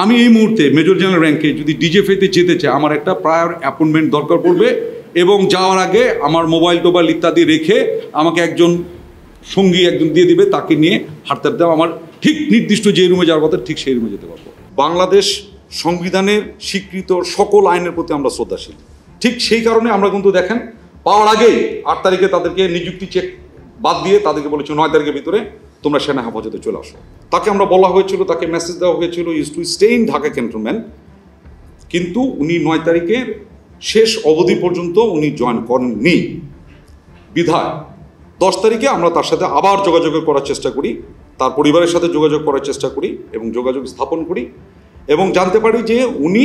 আমি এই মুহূর্তে মেজর জেনারেল র্যাঙ্কে যদি ডিজিএফআইতে যেতে চাই, আমার একটা প্রায়র অ্যাপয়েন্টমেন্ট দরকার পড়বে, এবং যাওয়ার আগে আমার মোবাইল টোবাইল ইত্যাদি রেখে আমাকে একজন সঙ্গী একজন দিয়ে দিবে, তাকে নিয়ে হাঁটতে হাঁটতে আমার ঠিক নির্দিষ্ট যে রুমে যাওয়ার কথা ঠিক সেই রুমে যেতে পারবো। বাংলাদেশ সংবিধানের স্বীকৃত সকল আইনের প্রতি আমরা শ্রদ্ধাশীল। ঠিক সেই কারণে আমরা কিন্তু দেখেন পাওয়ার আগেই 8 তারিখে তাদেরকে নিযুক্তি চেক বাদ দিয়ে তাদেরকে বলেছি 9 তারিখের ভিতরে তোমরা সেনা হেফাজতে চলে আসো। তাকে আমরা বলা হয়েছিল, তাকে মেসেজ দেওয়া হয়েছিল is to stay in Dhaka cantonment, কিন্তু উনি 9 তারিখের শেষ অবধি পর্যন্ত উনি জয়েন করেননি। বিধায় 10 তারিখে আমরা তার সাথে আবার যোগাযোগ করার চেষ্টা করি, তার পরিবারের সাথে যোগাযোগ করার চেষ্টা করি এবং যোগাযোগ স্থাপন করি, এবং জানতে পারি যে উনি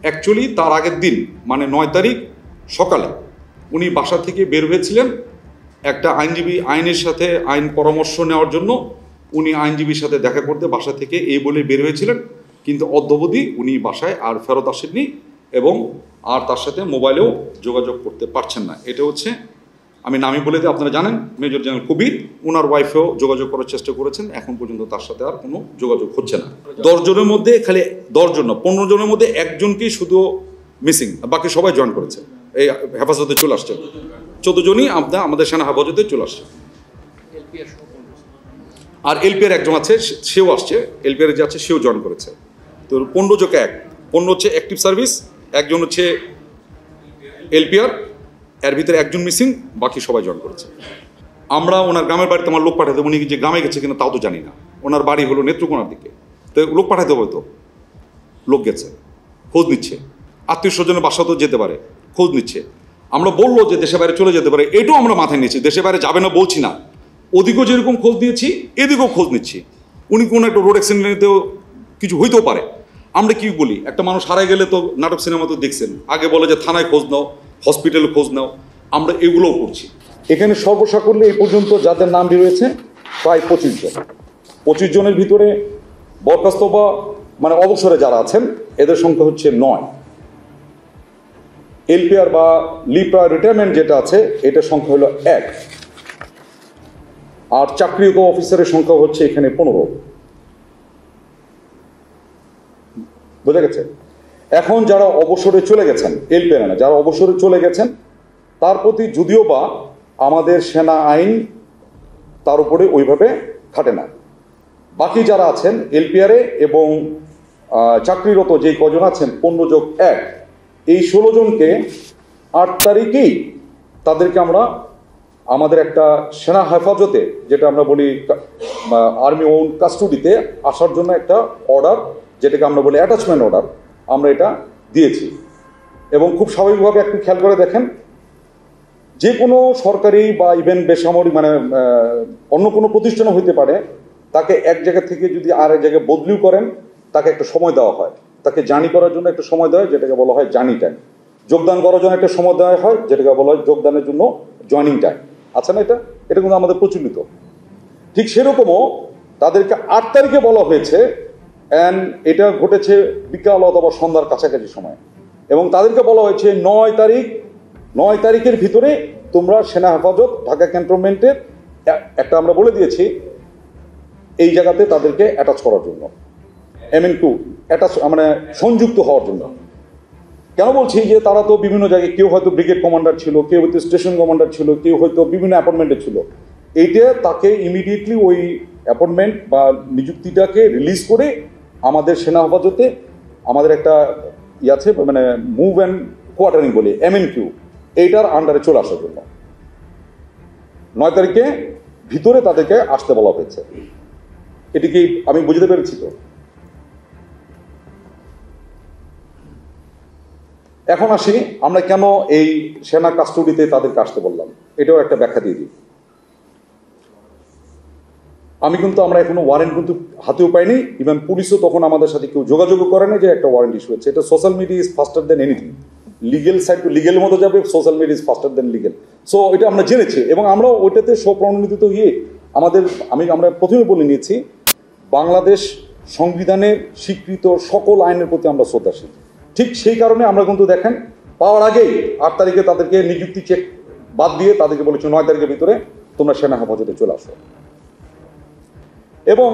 অ্যাকচুয়ালি তার আগের দিন মানে 9 তারিখ সকালে উনি বাসা থেকে বের হয়েছিলেন একটা আইনজীবী আইনের সাথে আইন পরামর্শ নেওয়ার জন্য। উনি আইনজীবীর সাথে দেখা করতে বাসা থেকে এই বলে বের হয়েছিলেন, কিন্তু অদ্যাবধি উনি বাসায় আর ফেরত আসেননি এবং আর তার সাথে মোবাইলেও যোগাযোগ করতে পারছেন না। এটা হচ্ছে, আমি নামই বলে দিই, আপনারা জানেন মেজর জেনারেল কবির, ওনার ওয়াইফেও যোগাযোগ করার চেষ্টা করেছেন, এখন পর্যন্ত তার সাথে আর কোনো যোগাযোগ হচ্ছে না। 10 জনের মধ্যে খালি 10 জন না, 15 জনের মধ্যে একজনকেই শুধু মিসিং, বাকি সবাই জয়েন করেছে, এই হেফাজতে চলে আসছে। 14 জনই আমাদের সেনা হেফাজতে চলে আসছে। আর এলপিআর একজন আছে, সেও আসছে, এলপিআর যে আছে সেও জয়েন করেছে। তো 15 যোগে 1, 15 হচ্ছে অ্যাক্টিভ সার্ভিস, একজন হচ্ছে এলপিআর, এর ভিতরে একজন মিসিং, বাকি সবাই জয়েন করেছে। আমরা ওনার গ্রামের বাড়িতে আমার লোক পাঠাতে, উনি যে গ্রামে গেছে কিনা তাও তো জানি না। ওনার বাড়ি হলো নেত্রকোনার দিকে, তো লোক পাঠাতে হবে, তো লোক গেছে, খোঁজ নিচ্ছে, আত্মীয় স্বজনের বাসাও তো যেতে পারে, খোঁজ নিচ্ছে। আমরা বললো যে দেশে বাইরে চলে যেতে পারে, এটাও আমরা মাথায় নিয়েছি, দেশে বাইরে যাবে না বলছি না, ওদিকেও যেরকম খোঁজ নিয়েছি এদিকেও খোঁজ নিচ্ছি। উনি কোনো একটা রোড অ্যাক্সিডেন্টেও কিছু হইতেও পারে। আমরা কি বলি, একটা মানুষ হারাই গেলে তো নাটক সিনেমা তো দেখছেন, আগে বলে যে থানায় খোঁজ নাও, হসপিটালে খোঁজ নাও, আমরা এগুলোও করছি। এখানে সর্বসাকুল্যে এই পর্যন্ত যাদের নাম বেরিয়েছে প্রায় 25 জন। 25 জনের ভিতরে বরখাস্ত বা মানে অবসরে যারা আছেন এদের সংখ্যা হচ্ছে 9। এলপিআর বা লিভ রিটায়ারমেন্ট যেটা আছে এটার সংখ্যা হলো 1, আর চাকরিরত অফিসারের সংখ্যা হচ্ছে এখানে 15। বোঝা গেছে? এখন যারা অবসরে চলে গেছেন, এলপিআর না, যারা অবসরে চলে গেছেন তার প্রতি যদিও বা আমাদের সেনা আইন তার উপরে ওইভাবে খাটে না। বাকি যারা আছেন এলপিআরে এবং চাকরিরত যে কজন আছেন 15 যোগ 1, এই 16 জনকে 8 তারিখেই তাদেরকে আমরা আমাদের একটা সেনা হেফাজতে, যেটা আমরা বলি আর্মি ওন কাস্টডিতে আসার জন্য একটা অর্ডার, যেটাকে আমরা বলি অ্যাটাচমেন্ট অর্ডার, আমরা এটা দিয়েছি। এবং খুব স্বাভাবিকভাবে একটু খেয়াল করে দেখেন, যে কোনো সরকারি বা ইভেন বেসামরিক মানে অন্য কোনো প্রতিষ্ঠানও হইতে পারে, তাকে এক জায়গা থেকে যদি আর এক জায়গায় বদলিও করেন তাকে একটা সময় দেওয়া হয়, তাকে জার্নি করার জন্য একটা সময় দেওয়া হয়, যেটাকে বলা হয় জার্নি টাইম। যোগদান করার জন্য একটা সময় দেওয়া হয়, যেটাকে বলা হয় যোগদানের জন্য জয়নিং টাইম। আচ্ছা না, এটা কিন্তু আমাদের প্রচলিত। ঠিক সেরকমও তাদেরকে 8 তারিখে বলা হয়েছে, অ্যান্ড এটা ঘটেছে বিকাল অথবা সন্ধ্যার কাছাকাছি সময়, এবং তাদেরকে বলা হয়েছে 9 তারিখের ভিতরে তোমরা সেনা হেফাজত ঢাকা ক্যান্টনমেন্টের একটা আমরা বলে দিয়েছি এই জায়গাতে তাদেরকে অ্যাটাচ করার জন্য, MN2 অ্যাটাচ মানে সংযুক্ত হওয়ার জন্য। কেন বলছি যে তারা তো বিভিন্ন জায়গায়, কেউ হয়তো ব্রিগেড কমান্ডার ছিল, কেউ হয়তো স্টেশন কমান্ডার ছিল, কেউ হয়তো বিভিন্ন অ্যাপয়েন্টমেন্টে ছিল। এইটা তাকে ইমিডিয়েটলি ওই অ্যাপয়েন্টমেন্ট বা নিযুক্তিটাকে রিলিজ করে আমাদের সেনা হেফাজতে আমাদের একটা আছে মানে মুভ অ্যান্ড কোয়ার্টারিং বলি, MNQ, এইটার আন্ডারে চলে আসার জন্য 9 তারিখে ভিতরে তাদেরকে আসতে বলা হয়েছে। এটি কি আমি বুঝতে পেরেছি? তো এখন আসি আমরা কেন এই সেনা কাস্টডিতে তাদেরকে আসতে বললাম, এটাও একটা ব্যাখ্যা দিয়ে দিই। আমরা এখনো ওয়ারেন্ট কিন্তু হাতেও পাইনি, ইভেন পুলিশও তখন আমাদের সাথে কেউ যোগাযোগও করে না যে একটা ওয়ারেন্ট ইস্যু হয়েছে। এটা social media is faster than anything, legal side to legal মতো যাবে, social media is faster than legal. So এটা আমরা জেনেছি এবং আমরা ওইটাতে স্বপ্রণোদিত হয়ে আমরা প্রথমে বলে নিয়েছি বাংলাদেশ সংবিধানের স্বীকৃত সকল আইনের প্রতি আমরা শ্রদ্ধাশীল। ঠিক সেই কারণে আমরা কিন্তু দেখেন পাওয়ার আগেই 8 তারিখে তাদেরকে নিযুক্তি চেক বাদ দিয়ে তাদেরকে বলেছি 9 তারিখের ভিতরে তোমরা সেনা হেফাজতে চলে আসো। এবং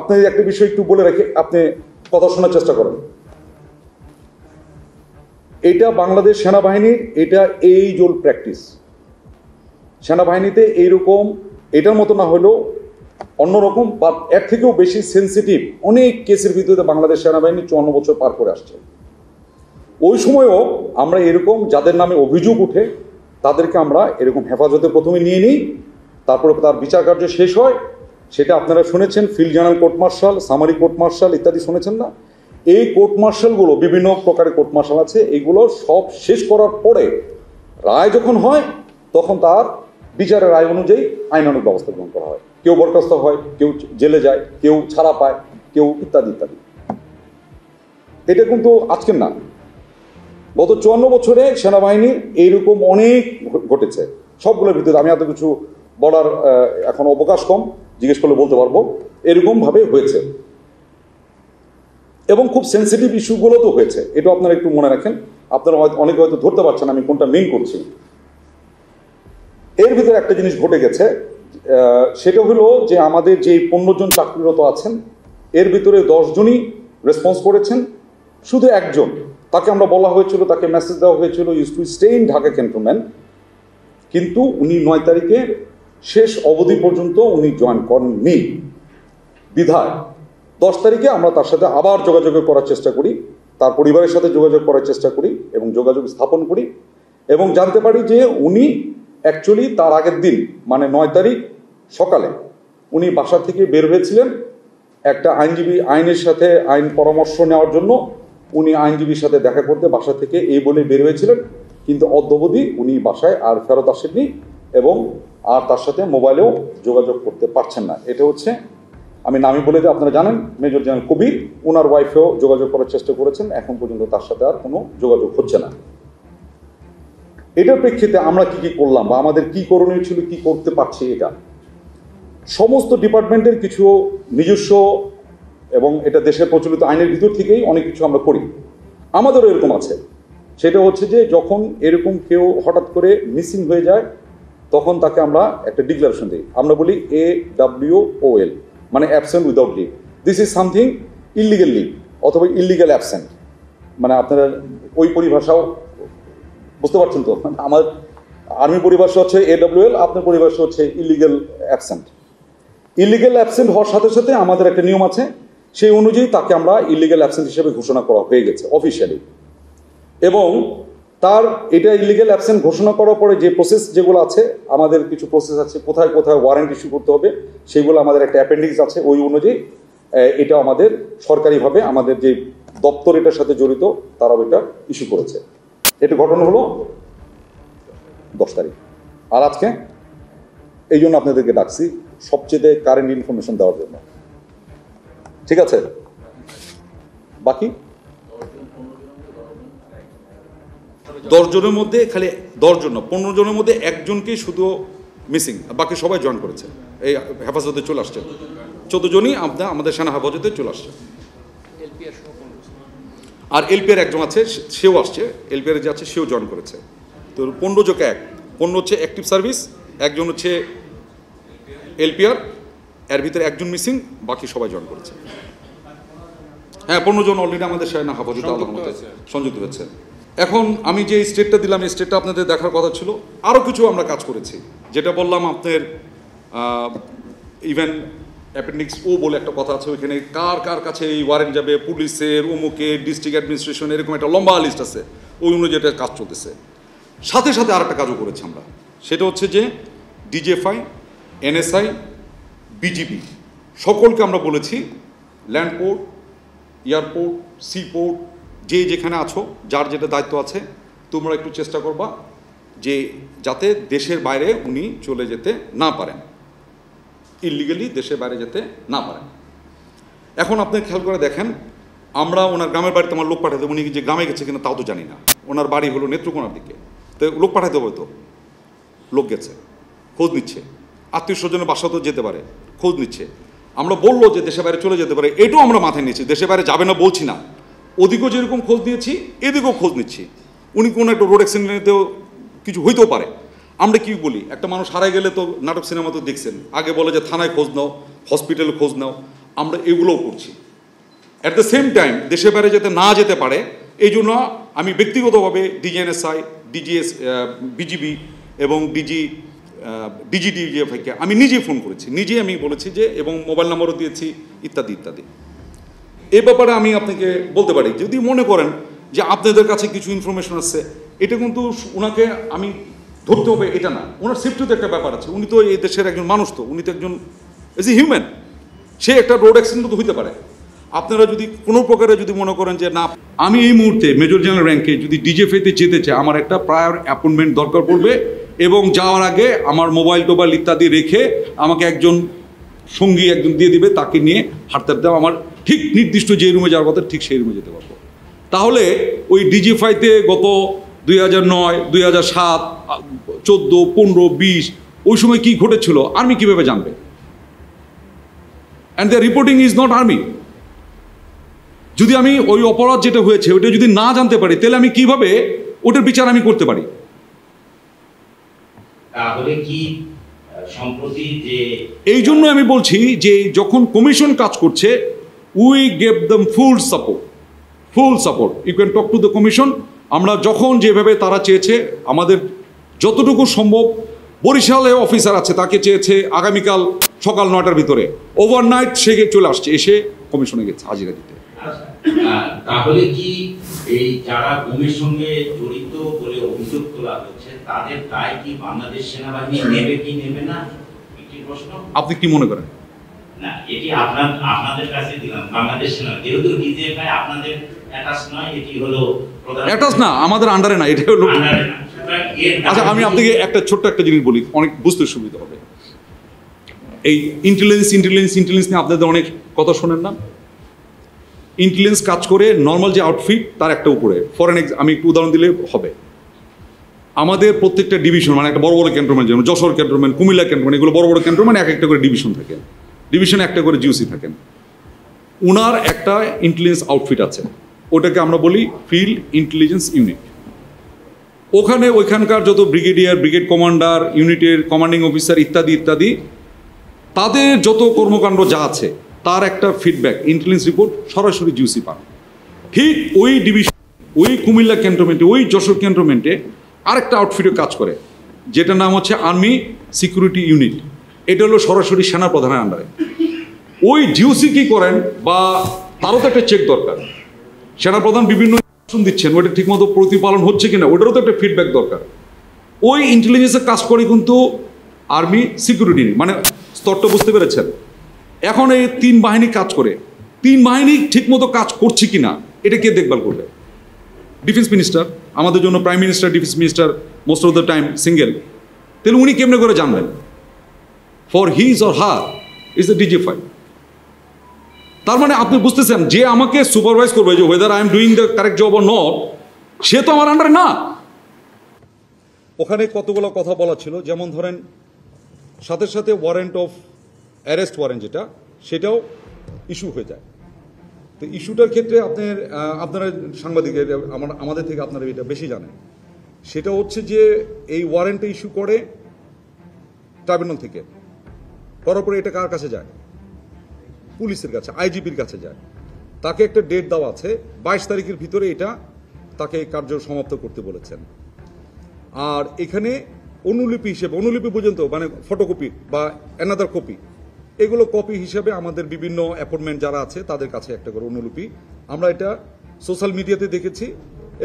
আপনি একটা বিষয় একটু বলে রাখি, আপনি কথা শোনার চেষ্টা করেন। এটা বাংলাদেশ সেনাবাহিনীর এটা এইজ ওল্ড প্র্যাকটিস। সেনাবাহিনীতে এইরকম এটার মতো না হলেও অন্যরকম বা এর থেকেও বেশি সেন্সিটিভ অনেক কেসের ভিতরে বাংলাদেশ সেনাবাহিনী 54 বছর পার করে আসছে। ওই সময়ও আমরা এরকম যাদের নামে অভিযোগ উঠে তাদেরকে আমরা এরকম হেফাজতে প্রথমে নিয়ে নিই, তারপরে তার বিচার কার্য শেষ হয়। সেটা আপনারা শুনেছেন, field general court martial, summary court martial ইত্যাদি শুনেছেন না? এই কোর্ট মার্শালগুলো বিভিন্ন প্রকারের কোর্ট মার্শাল আছে, এইগুলো সব শেষ করার পরে রায় যখন হয় তখন তার বিচারের রায় অনুযায়ী আইনানুগ ব্যবস্থা গ্রহণ করা হয়। কেউ বরখাস্ত হয়, কেউ জেলে যায়, কেউ ছাড়া পায়, কেউ ইত্যাদি ইত্যাদি। এটা কিন্তু আজকের না, গত 54 বছরে সেনাবাহিনীর এইরকম অনেক ঘটেছে। সবগুলোর ভিতরে আমি এত কিছু বলার এখন অবকাশ কম, জিজ্ঞেস করলে বলতে পারবো। এরকম ভাবে হয়েছে এবং খুব সেন্সিটিভ ইস্যুগুলো তো হয়েছে, এটা আপনারা একটু মনে রাখেন। আপনারা অনেকে হয়তো ধরতে পারছেন আমি কোনটা মেইন করছি। এর ভিতরে একটা জিনিস ঘটে গেছে, সেটা হলো যে আমাদের যে 15 জন চাকরিরত আছেন এর ভিতরে 10 জনই রেসপন্স করেছেন। শুধু একজন, তাকে আমরা বলা হয়েছিল, তাকে মেসেজ দেওয়া হয়েছিল use to stay in Dhaka cantonment, কিন্তু উনি 9 তারিখের শেষ অবধি পর্যন্ত উনি জয়েন করেননি। বিধায় 10 তারিখে আমরা তার সাথে আবার যোগাযোগ করার চেষ্টা করি, তার পরিবারের সাথে যোগাযোগ করার চেষ্টা করি এবং যোগাযোগ স্থাপন করি এবং জানতে পারি যে উনি অ্যাকচুয়ালি তার আগের দিন মানে 9 তারিখ সকালে উনি বাসা থেকে বের হয়েছিলেন একটা আইনজীবী আইনের সাথে আইন পরামর্শ নেওয়ার জন্য। উনি আইনজীবীর সাথে দেখা করতে বাসা থেকে এই বলে বের হয়েছিলেন, কিন্তু অদ্যাবধি উনি বাসায় আর ফেরত আসেননি এবং আর তার সাথে মোবাইলেও যোগাযোগ করতে পারছেন না। এটা হচ্ছে, আমি নামই বলে দিই, আপনারা জানেন মেজর জেনারেল কবির, ওনার ওয়াইফেও যোগাযোগ করার চেষ্টা করেছেন, এখন পর্যন্ত তার সাথে আর কোনো যোগাযোগ হচ্ছে না। এটার প্রেক্ষিতে আমরা কি কি করলাম বা আমাদের কি করণীয় ছিল, কি করতে পারছি, এটা সমস্ত ডিপার্টমেন্টের কিছু নিজস্ব এবং এটা দেশের প্রচলিত আইনের ভিতর থেকেই অনেক কিছু আমরা করি। আমাদেরও এরকম আছে। সেটা হচ্ছে যে যখন এরকম কেউ হঠাৎ করে মিসিং হয়ে যায় তখন তাকে আমরা একটা ডিক্লারেশন দিই, আমরা বলি AWOL, মানে absent without leave. This is something illegal leave অথবা ইলিগাল অ্যাবসেন্ট, মানে আপনারা ওই পরিভাষাও বুঝতে পারছেন তো। আমার আর্মি পরিভাষা হচ্ছে AWL, আপনার পরিভাষা হচ্ছে ইলিগাল অ্যাবসেন্ট। ইলিগাল অ্যাবসেন্ট হওয়ার সাথে সাথে আমাদের একটা নিয়ম আছে, সেই অনুযায়ী তাকে আমরা ইলিগাল অ্যাবসেন্ট হিসেবে ঘোষণা করা হয়ে গেছে অফিসিয়ালি। এবং তার এটা ইলিগাল অ্যাবসেন্ট ঘোষণা করার পরে যে প্রসেস যেগুলো আছে, আমাদের কিছু প্রসেস আছে, কোথায় কোথায় ওয়ারেন্ট ইস্যু করতে হবে সেগুলো আমাদের একটা অ্যাপেন্ডিক্স আছে, ওই অনুযায়ী এটা আমাদের সরকারিভাবে আমাদের যে দপ্তর এটার সাথে জড়িত তারাও এটা ইস্যু করেছে। এটা ঘটনা হলো 10 তারিখ। আর আজকে এই জন্য আপনাদেরকে ডাকছি সবচেয়ে কারেন্ট ইনফরমেশন দেওয়ার জন্য, ঠিক আছে? বাকি 10 জনের মধ্যে খালি 10 জন, 15 জনের মধ্যে একজনকেই শুধু মিসিং, বাকি সবাই জয়েন করেছে, এই হেফাজতে চলে আসছে। 14 জনই আমাদের সেনা হেফাজতে চলে আসছে। আর এলপিআর একজন আছে, সেও আসছে, এলপিআর যে আছে সেও জয়েন করেছে। তো 15 জনকে 15 হচ্ছে অ্যাক্টিভ সার্ভিস, একজন হচ্ছে এলপিআর, এর ভিতরে একজন মিসিং, বাকি সবাই জয়েন করেছে। হ্যাঁ, 15 জন অলরেডি আমাদের সেনা হেফাজতে সংযুক্ত হয়েছে। এখন আমি যে স্টেটটা দিলাম, এই স্টেটটা আপনাদের দেখার কথা ছিল। আরও কিছু আমরা কাজ করেছি, যেটা বললাম আপনার ইভেন অ্যাপেন্ডিক্স ও বলে একটা কথা আছে, ওইখানে কার কার কাছে এই ওয়ারেন্ট যাবে, পুলিশের, অমুকের, ডিস্ট্রিক্ট অ্যাডমিনিস্ট্রেশন, এরকম একটা লম্বা লিস্ট আছে, ওই অনুযায়ী কাজ চলতেছে। সাথে সাথে আর একটা কাজও করেছি আমরা, সেটা হচ্ছে যে ডিজিএফআই, এনএসআই, বিজিবি সকলকে আমরা বলেছি ল্যান্ডপোর্ট, এয়ারপোর্ট, সিপোর্ট, যে যেখানে আছো, যার যেটা দায়িত্ব আছে, তোমরা একটু চেষ্টা করবা যে যাতে দেশের বাইরে উনি চলে যেতে না পারেন, ইলিগালি দেশের বাইরে যেতে না পারেন। এখন আপনি খেয়াল করে দেখেন, আমরা ওনার গ্রামের বাড়িতে আমার লোক পাঠাতে, উনি যে গ্রামে গেছে কিনা তাও তো জানি না। ওনার বাড়ি হলো নেত্রকোনার দিকে, তো লোক পাঠাতে হবে, তো লোক গেছে, খোঁজ নিচ্ছে, আত্মীয় স্বজনের বাসা তো যেতে পারে, খোঁজ নিচ্ছে। আমরা বললো যে দেশের বাইরে চলে যেতে পারে, এটাও আমরা মাথায় নিয়েছি, দেশের বাইরে যাবে না বলছি না, ওদিকেও যেরকম খোঁজ নিয়েছি এদিকেও খোঁজ নিচ্ছি। উনি কোনো একটা রোড অ্যাক্সিডেন্টেও কিছু হইতেও পারে। আমরা কি বলি, একটা মানুষ হারাই গেলে তো নাটক সিনেমা তো দেখছেন, আগে বলে যে থানায় খোঁজ নাও, হসপিটালে খোঁজ নাও, আমরা এগুলোও করছি। অ্যাট দ্য সেম টাইম দেশের বাইরে যাতে না যেতে পারে এই জন্য আমি ব্যক্তিগতভাবে ডিজিএনএসআই, ডিজিএস, বিজিবি এবং ডিজিডিজিএফআইকে আমি নিজেই ফোন করেছি, নিজেই আমি বলেছি যে, এবং মোবাইল নাম্বারও দিয়েছি ইত্যাদি ইত্যাদি। এ ব্যাপারে আমি আপনাকে বলতে পারি, যদি মনে করেন যে আপনাদের কাছে কিছু ইনফরমেশন আসছে, এটা কিন্তু ওনাকে আমি ধরতে হবে এটা না, ওনার সেফটিতে একটা ব্যাপার আছে। উনি তো এই দেশের একজন মানুষ, তো উনি তো একজন এজ এ হিউম্যান, সে একটা রোড অ্যাক্সিডেন্ট তো হইতে পারে। আপনারা যদি কোনো প্রকারে যদি মনে করেন যে না, আমি এই মুহূর্তে মেজর জেনারেল র্যাঙ্কে যদি ডিজিএফআইতে যেতে চাই, আমার একটা প্রায়র অ্যাপয়েন্টমেন্ট দরকার পড়বে, এবং যাওয়ার আগে আমার মোবাইল টোবাইল ইত্যাদি রেখে আমাকে একজন সঙ্গী একজন দিয়ে দিবে, তাকে নিয়ে হাঁটতে হাঁটতে আমার ঠিক নির্দিষ্ট যে রুমে যাওয়ার কথা ঠিক সেই রুমে যেতে পারবো। তাহলে ওই ডিজিএফআইতে গত 2009, 2007, 14, 15, 20 ওই সময় কি ঘটেছিল আর্মি কিভাবে জানবে? And the reporting is not army. যদি আমি ওই অপরাধ যেটা হয়েছে ওটা যদি না জানতে পারি, তাহলে আমি কিভাবে ওটার বিচার আমি করতে পারি? তাহলে কি সম্প্রতি যে এই জন্য আমি বলছি যে যখন কমিশন কাজ করছে, we gave them full support. You can talk to the commission. আমরা যখন যেভাবে তারা চেয়েছে, আমাদের যতটুকু সম্ভব, বরিশালে অফিসার আছে তাকে চেয়েছে আগামীকাল সকাল 9টার ভিতরে, ওভারনাইট সে চলে আসছে, এসে কমিশনে গেছে হাজিরা দিতে। তাহলে কি এই যারা গুমের সঙ্গে জড়িত বলে অভিযোগ তোলা হচ্ছে, তাদের দায় কি বাংলাদেশ সেনাবাহিনী নেবে কি নেবে না? একটি প্রশ্ন। আপনি কি মনে করেন? না, এটি আপনাদের কাছে দিলাম। বাংলাদেশ সেনা যেহেতু ডিজিএফআই আপনাদের অ্যাটাচ নয়, এটি হলো অ্যাটাচ না, আমাদের আন্ডারে না, এটা হলো আন্ডারে না। আচ্ছা, আমি আপনাকে একটা ছোট্ট একটা জিনিস বলি, অনেক বুঝতে সুবিধা হবে। এই ইন্টেলিজেন্স নিয়ে আপনাদের অনেক কথা শোনেন না? ইন্টেলিজেন্স কাজ করে নর্মাল যে আউটফিট তার একটা উপরে। আমি একটু উদাহরণ দিলে হবে। আমাদের প্রত্যেকটা ডিভিশন, মানে একটা বড় বড় ক্যান্টনমেন্ট, যেমন যশোর ক্যান্টনমেন্ট, কুমিল্লা ক্যান্টনমেন্ট, এগুলো বড় বড় ক্যান্টনমেন্ট, এক একটা করে ডিভিশন থাকে, ডিভিশনে একটা করে জিওসি থাকেন। ওনার একটা ইন্টেলিজেন্স আউটফিট আছে, ওটাকে আমরা বলি ফিল্ড ইন্টেলিজেন্স ইউনিট। ওইখানকার যত ব্রিগেডিয়ার, ব্রিগেড কমান্ডার, ইউনিটের কমান্ডিং অফিসার ইত্যাদি ইত্যাদি, তাদের যত কর্মকাণ্ড যা আছে তার একটা ফিডব্যাক, ইন্টেলিজেন্স রিপোর্ট সরাসরি জিওসি পান। ঠিক ওই ডিভিশন, ওই কুমিল্লা ক্যান্টনমেন্টে, ওই যশোর ক্যান্টনমেন্টে আরেকটা আউটফিটে কাজ করে, যেটার নাম হচ্ছে আর্মি সিকিউরিটি ইউনিট। এটা হলো সরাসরি সেনা প্রধানের আন্ডারে। ওই জিওসি কি করেন, বা তারও তো একটা চেক দরকার। সেনাপ্রধান বিভিন্ন ইনস্ট্রাকশন দিচ্ছেন, ওটা ঠিকমতো প্রতিপালন হচ্ছে কিনা, ওটারও তো একটা ফিডব্যাক দরকার। ওই ইন্টেলিজেন্সের কাজ করে কিন্তু আর্মি সিকিউরিটি, মানে স্তরটা বুঝতে পেরেছেন? এখন এই 3 বাহিনী কাজ করে, 3 বাহিনী ঠিকমতো কাজ করছে কিনা এটা কে দেখভাল করবে? Defence minister. আমাদের জন্য prime minister, defence minister most of the time single. তাহলে উনি কেমনে করে জানবেন? For his or her is the DGFI. তার মানে আপনি বুঝতেছেন যে আমাকে সুপারভাইজ করবে, যে whether I am doing the correct job or not, সে তো আমার আন্ডারে না। ওখানে কতগুলো কথা বলা ছিল, যেমন ধরেন সাথে সাথে ওয়ারেন্ট অফ অ্যারেস্ট ওয়ারেন্ট যেটা, সেটাও ইস্যু হয়ে যায়। তো ইস্যুটার ক্ষেত্রে আপনারা সাংবাদিক, আমাদের থেকে আপনারা এটা বেশি জানেন। সেটা হচ্ছে যে এই ওয়ারেন্টটা ইস্যু করে ট্রাইব্যুনাল থেকে, করার পরে এটা কার কাছে যায়? পুলিশের কাছে, আইজিপির কাছে যায়। তাকে একটা ডেট দেওয়া আছে, 22 তারিখের ভিতরে এটা তাকে কার্য সমাপ্ত করতে বলেছেন। আর এখানে অনুলিপি হিসেবে, অনুলিপি পর্যন্ত মানে ফটোকপি বা অ্যানাদার কপি, এগুলো কপি হিসেবে আমাদের বিভিন্ন অ্যাপয়েন্টমেন্ট যারা আছে তাদের কাছে একটা করে অনুলিপি। আমরা এটা সোশ্যাল মিডিয়াতে দেখেছি,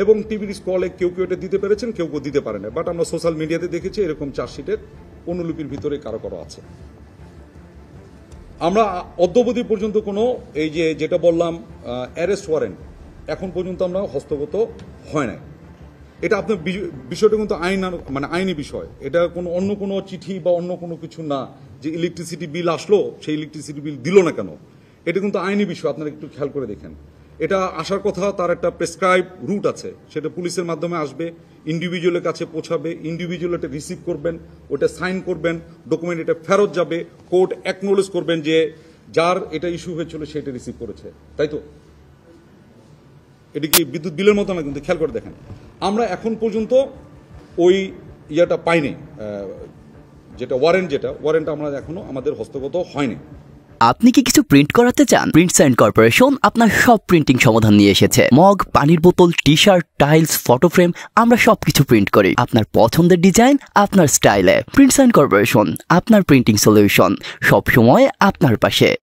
এবং টিভির স্কলে কেউ কেউ এটা দিতে পেরেছেন, কেউ কেউ দিতে পারে না, বাট আমরা সোশ্যাল মিডিয়াতে দেখেছি এরকম চার্জশিটের অনুলিপির ভিতরে কারো কারো আছে। আমরা অদ্যাবধি পর্যন্ত কোনো এই যেটা বললাম অ্যারেস্ট ওয়ারেন্ট এখন পর্যন্ত আমরা হস্তগত হয় নাই। এটা আপনার বিষয়টা কিন্তু আইনি বিষয়। এটা কোনো অন্য কোনো চিঠি বা অন্য কোনো কিছু না, যে ইলেকট্রিসিটি বিল আসলো, সেই ইলেকট্রিসিটি বিল দিল না কেন, এটা কিন্তু আইনি বিষয়। আপনারা একটু খেয়াল করে দেখেন, এটা আসার কথা, তার একটা প্রেসক্রাইব রুট আছে, সেটা পুলিশের মাধ্যমে আসবে, ইন্ডিভিজুয়ালের কাছে পৌঁছাবে, ইন্ডিভিজুয়াল এটা রিসিভ করবেন, ওটা সাইন করবেন, ডকুমেন্ট এটা ফেরত যাবে, কোর্ট অ্যাকনোলেজ করবেন যে যার এটা ইস্যু হয়েছিল সেটা রিসিভ করেছে, তাই তো? এটি কি বিদ্যুৎ বিলের মতো না? কিন্তু খেয়াল করে দেখেন, আমরা এখন পর্যন্ত ওই ইয়েটা পাইনি, যেটা ওয়ারেন্ট আমরা এখনো আমাদের হস্তগত হয়নি। আপনি কি কিছু প্রিন্ট করাতে চান? প্রিন্টস এন্ড কর্পোরেশন আপনার সব প্রিন্টিং সমাধান নিয়ে এসেছে। মগ, পানির বোতল, টি-শার্ট, টাইলস, ফটো ফ্রেম, আমরা সবকিছু প্রিন্ট করি আপনার পছন্দের ডিজাইন, আপনার স্টাইলে। প্রিন্টস এন্ড কর্পোরেশন, আপনার প্রিন্টিং সলিউশন, সব সময় আপনার পাশে।